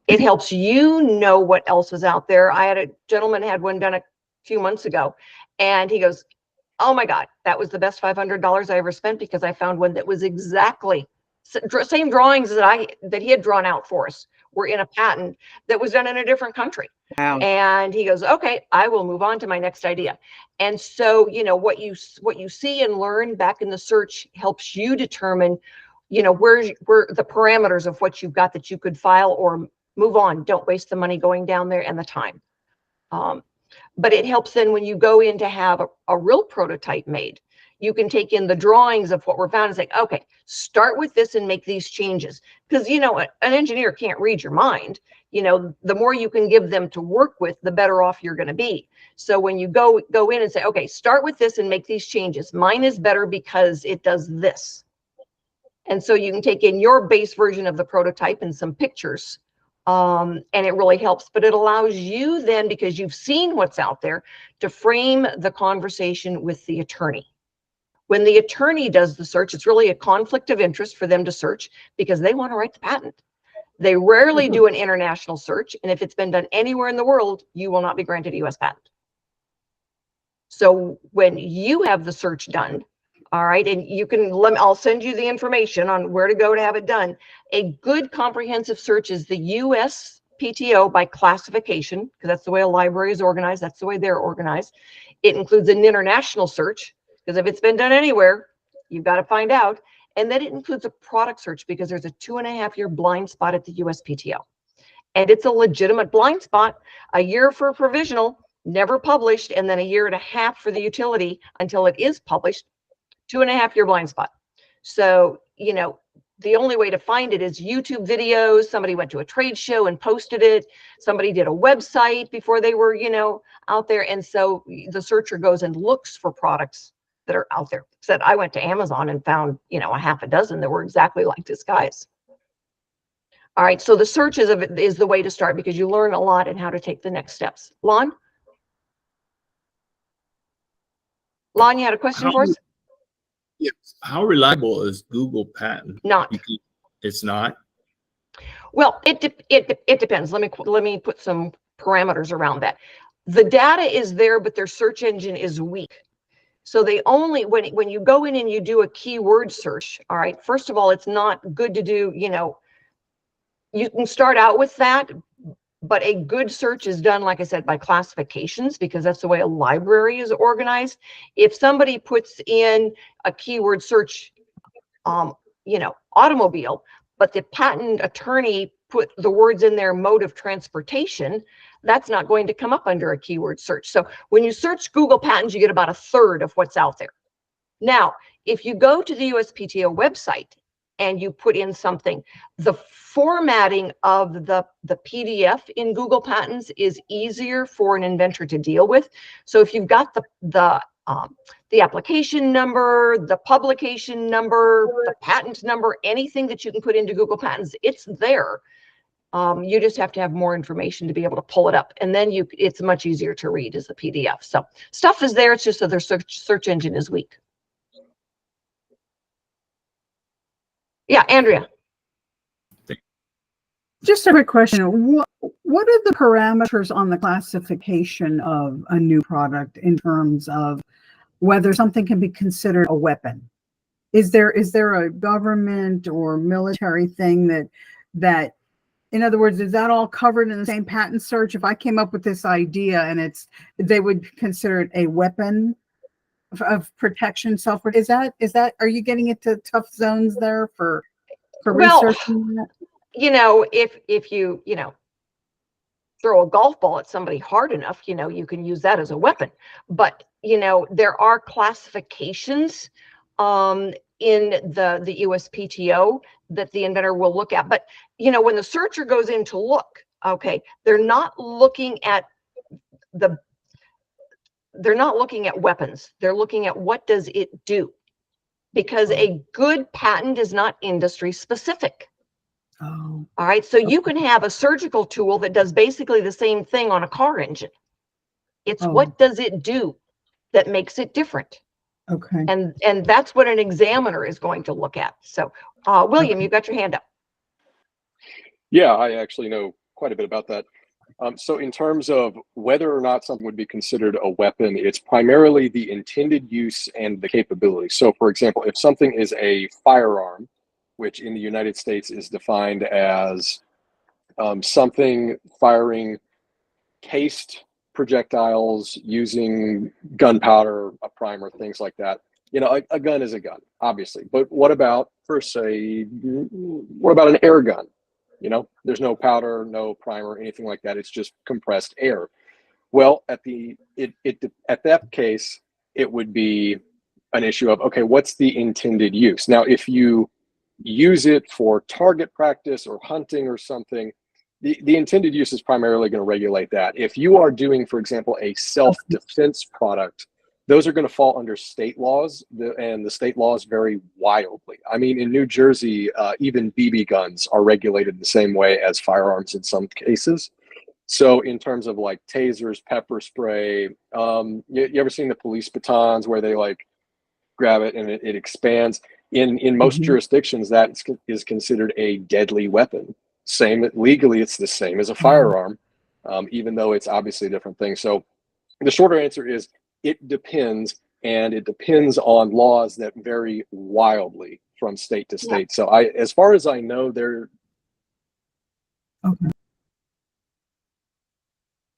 It helps you know what else is out there. I had a gentleman had one done a few months ago, and he goes, oh my God, that was the best $500 I ever spent, because I found one that was exactly same drawings that he had drawn out for us were in a patent that was done in a different country. Wow. And he goes, okay, I will move on to my next idea. And so, what you see and learn back in the search helps you determine, where the parameters of what you've got that you could file or move on. Don't waste the money going down there and the time. But it helps then when you go in to have a real prototype made, you can take in the drawings of what we're found and say, okay, start with this and make these changes. Because, an engineer can't read your mind. The more you can give them to work with, the better off you're going to be. So when you go in and say, okay, start with this and make these changes. Mine is better because it does this. And so you can take in your base version of the prototype and some pictures. And it really helps, but it allows you then, because you've seen what's out there, to frame the conversation with the attorney. When the attorney does the search, it's really a conflict of interest for them to search because they want to write the patent. They rarely do an international search, and if it's been done anywhere in the world, you will not be granted a U.S. patent. So when you have the search done, all right, and I'll send you the information on where to go to have it done. A good comprehensive search is the US PTO by classification, because that's the way a library is organized. That's the way they're organized. It includes an international search, because if it's been done anywhere, you've got to find out. And then it includes a product search, because there's a 2.5-year blind spot at the USPTO. And it's a legitimate blind spot, a year for provisional, never published, and then a 1.5 years for the utility until it is published. 2.5-year blind spot. So, the only way to find it is YouTube videos. Somebody went to a trade show and posted it. Somebody did a website before they were, out there. And so the searcher goes and looks for products that are out there. Said I went to Amazon and found, a half a dozen that were exactly like this guy's. All right. So the search is the way to start, because you learn a lot and how to take the next steps. Lon, you had a question for us? Yes. How reliable is Google patent? Not. It's not. Well, it depends. Let me put some parameters around that. The data is there, but their search engine is weak. So they only, when you go in and you do a keyword search, all right, first of all, it's not good to do, you can start out with that, but a good search is done, like I said, by classifications, because that's the way a library is organized. If somebody puts in a keyword search, automobile, but the patent attorney put the words in their mode of transportation, that's not going to come up under a keyword search. So when you search Google patents, you get about 1/3 of what's out there. Now, if you go to the USPTO website and you put in something, the formatting of the PDF in Google Patents is easier for an inventor to deal with. So if you've got the application number, the publication number, the patent number, anything that you can put into Google Patents, it's there. You just have to have more information to be able to pull it up, and then it's much easier to read as a PDF. So stuff is there. It's just that their search engine is weak. Yeah, Andrea. Just a quick question. What are the parameters on the classification of a new product in terms of whether something can be considered a weapon? Is there a government or military thing that in other words, is that all covered in the same patent search? If I came up with this idea and they would consider it a weapon of protection, is that are you getting into tough zones there for researching that? If you throw a golf ball at somebody hard enough, you can use that as a weapon. But there are classifications in the USPTO that the inventor will look at. But when the searcher goes in to look, okay, they're not looking at weapons. They're looking at what does it do, because a good patent is not industry specific. Oh. All right. So you can have a surgical tool that does basically the same thing on a car engine. It's what does it do that makes it different? Okay. And that's what an examiner is going to look at. So, William, you've got your hand up. Yeah, I actually know quite a bit about that. So in terms of whether or not something would be considered a weapon, it's primarily the intended use and the capability. So for example, if something is a firearm, which in the United States is defined as something firing cased projectiles using gunpowder, a primer, things like that. You know, a gun is a gun, obviously. But what about, what about an air gun? You know, there's no powder, no primer, anything like that. It's just compressed air. Well, at that case, it would be an issue of, okay, what's the intended use? Now, if you use it for target practice or hunting or something, the intended use is primarily going to regulate that. If you are doing, for example, a self-defense product, those are going to fall under state laws, and the state laws vary wildly. I mean, in New Jersey, even BB guns are regulated the same way as firearms in some cases. So in terms of like tasers, pepper spray, you ever seen the police batons where they like grab it and it expands? In most jurisdictions, that is considered a deadly weapon. Same legally, it's the same as a firearm, even though it's obviously a different thing. So the shorter answer is it depends, and it depends on laws that vary wildly from state to state. So as far as I know,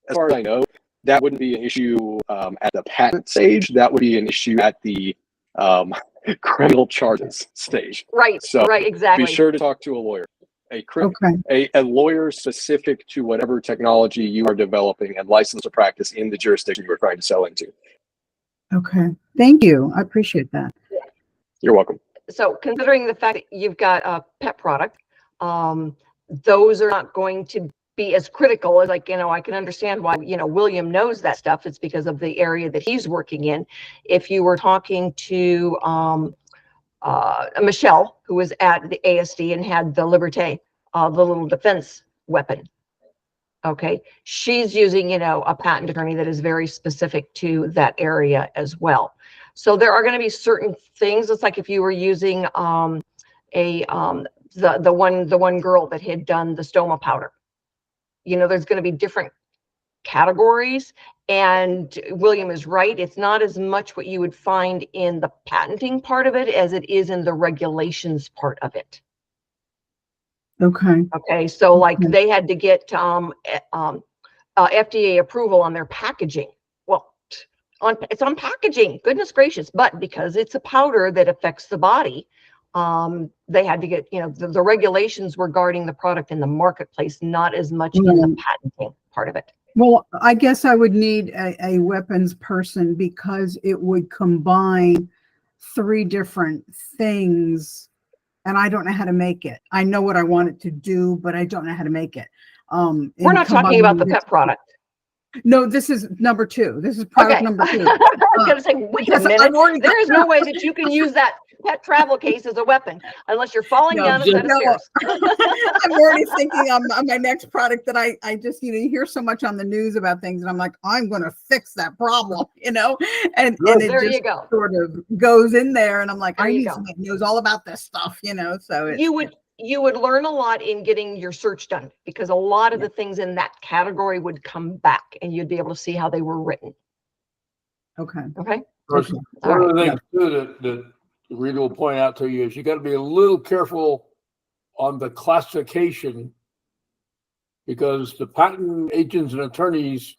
as far as I know, that wouldn't be an issue at the patent stage. That would be an issue at the criminal charges stage. Right. So right. Exactly. be sure to talk to a lawyer. A lawyer specific to whatever technology you are developing and license to practice in the jurisdiction you are trying to sell into. Okay. Thank you. I appreciate that. You're welcome. So considering the fact that you've got a pet product, those are not going to be as critical as, like, I can understand why, William knows that stuff. It's because of the area that he's working in. If you were talking to Michelle, who was at the ASD and had the Liberté, the little defense weapon. Okay. She's using, a patent attorney that is very specific to that area as well. So there are going to be certain things. It's like if you were using the one girl that had done the stoma powder. There's going to be different categories, and William is right. It's not as much what you would find in the patenting part of it as it is in the regulations part of it. Okay. So like they had to get FDA approval on their packaging. Well, it's on packaging, goodness gracious, but because it's a powder that affects the body, they had to get, the regulations regarding the product in the marketplace, not as much in the patenting part of it. Well, I guess I would need a weapons person, because it would combine 3 different things, and I don't know how to make it. I know what I want it to do, but I don't know how to make it. We're not talking about the pet product. No, this is number 2. This is product number 2. I was going to say, wait a minute. There is no way that you can use that pet travel case as a weapon unless you're falling down a set of stairs. I'm already thinking on my next product that I just, you hear so much on the news about things, and I'm like, I'm going to fix that problem, and it there just you go. sort of goes in there, and I'm like, There I you need go. somebody who knows all about this stuff, so it's, you would learn a lot in getting your search done, because a lot of the things in that category would come back and you'd be able to see how they were written. Okay. Okay. One of the things too that Rita will point out to you is you got to be a little careful on the classification, because the patent agents and attorneys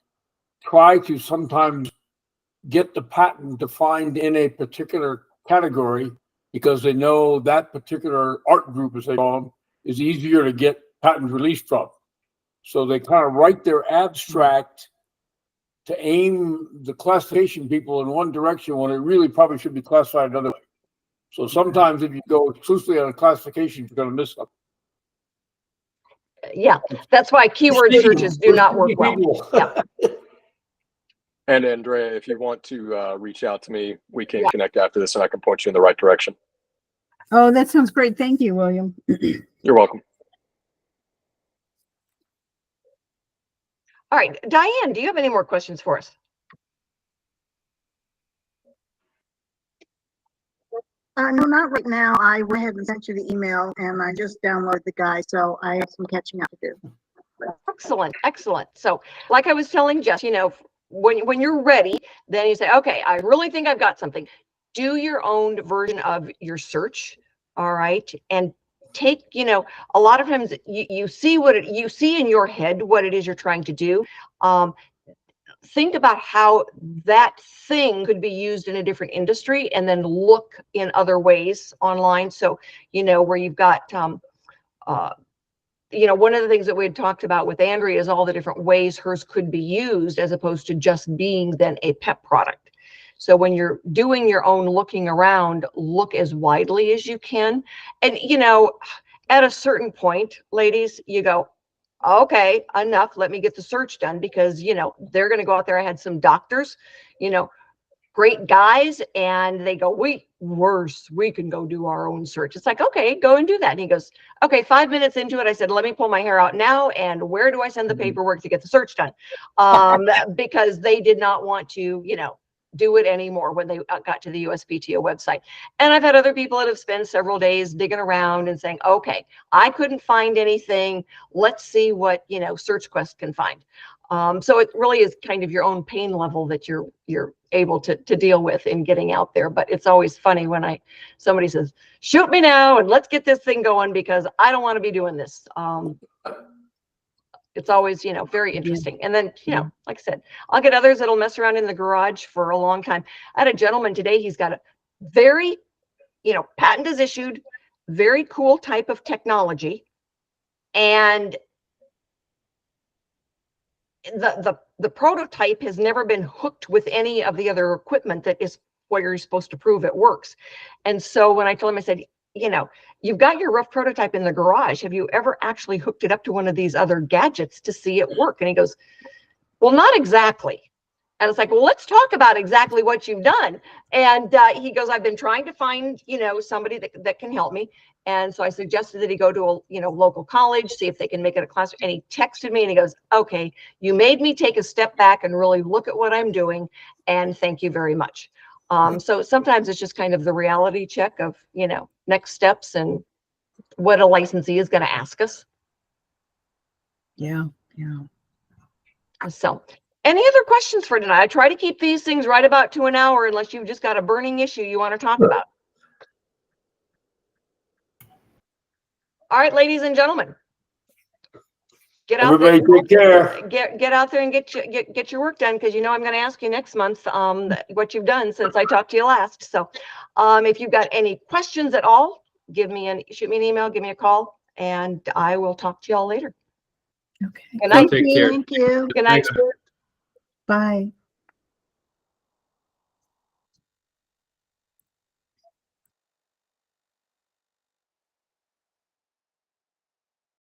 try to sometimes get the patent defined in a particular category because they know that particular art group, as they call them, is easier to get patent released from. So they kind of write their abstract to aim the classification people in one direction when it really probably should be classified another way. So sometimes if you go exclusively on a classification, you're going to miss something. Yeah, that's why keyword searches do not work well. Yeah. And Andrea, if you want to reach out to me, we can connect after this and I can point you in the right direction. Oh, that sounds great. Thank you, William. You're welcome. All right, Diane, do you have any more questions for us? No, not right now. I went ahead and sent you the email and I just downloaded the guy, so I have some catching up to do. Excellent, excellent. So like I was telling Jess, you know, when you're ready, then you say, okay, I really think I've got something. Do your own version of your search, all right? And take, you know, a lot of times you see what you see in your head what it is you're trying to do. Think about how that thing could be used in a different industry, and then look in other ways online. So, you know, where you've got you know, one of the things that we had talked about with Andrea is all the different ways hers could be used, as opposed to just being then a pet product. So when you're doing your own looking around, look as widely as you can. And, you know, at a certain point, ladies, you go, okay, enough. Let me get the search done, because, you know, they're going to go out there. I had some doctors, you know, great guys, and they go, we can go do our own search. It's like, okay, go and do that. And he goes, okay, 5 minutes into it, I said, let me pull my hair out now. And where do I send the paperwork to get the search done? Because they did not want to, you know, do it anymore when they got to the USPTO website. And I've had other people that have spent several days digging around and saying, okay, I couldn't find anything. Let's see what, you know, SearchQuest can find. So it really is kind of your own pain level that you're able to deal with in getting out there. But it's always funny when somebody says, shoot me now and let's get this thing going, because I don't want to be doing this. It's always, you know, very interesting. And then, you know, like I said, I'll get others that'll mess around in the garage for a long time. I had a gentleman today, he's got a very, you know, patent is issued, very cool type of technology. And the prototype has never been hooked with any of the other equipment that is where you're supposed to prove it works. And so when I told him, I said, you know, you've got your rough prototype in the garage. Have you ever actually hooked it up to one of these other gadgets to see it work? And he goes, well, not exactly. And it's like, well, let's talk about exactly what you've done. And he goes, I've been trying to find, you know, somebody that can help me. And so I suggested that he go to a, you know, local college, see if they can make it a class. And he texted me and he goes, okay, you made me take a step back and really look at what I'm doing. And thank you very much. So sometimes it's just kind of the reality check of, you know, next steps and what a licensee is going to ask us. Yeah. So any other questions for tonight? I try to keep these things right about to an hour, unless you've just got a burning issue you want to talk about. All right, ladies and gentlemen, get out Everybody there. take care. Get out there and get your work done, because you know I'm going to ask you next month what you've done since I talked to you last. So if you've got any questions at all, shoot me an email, give me a call, and I will talk to y'all later. Okay. Good night. Take care. Thank you. Good night. Thanks. Bye.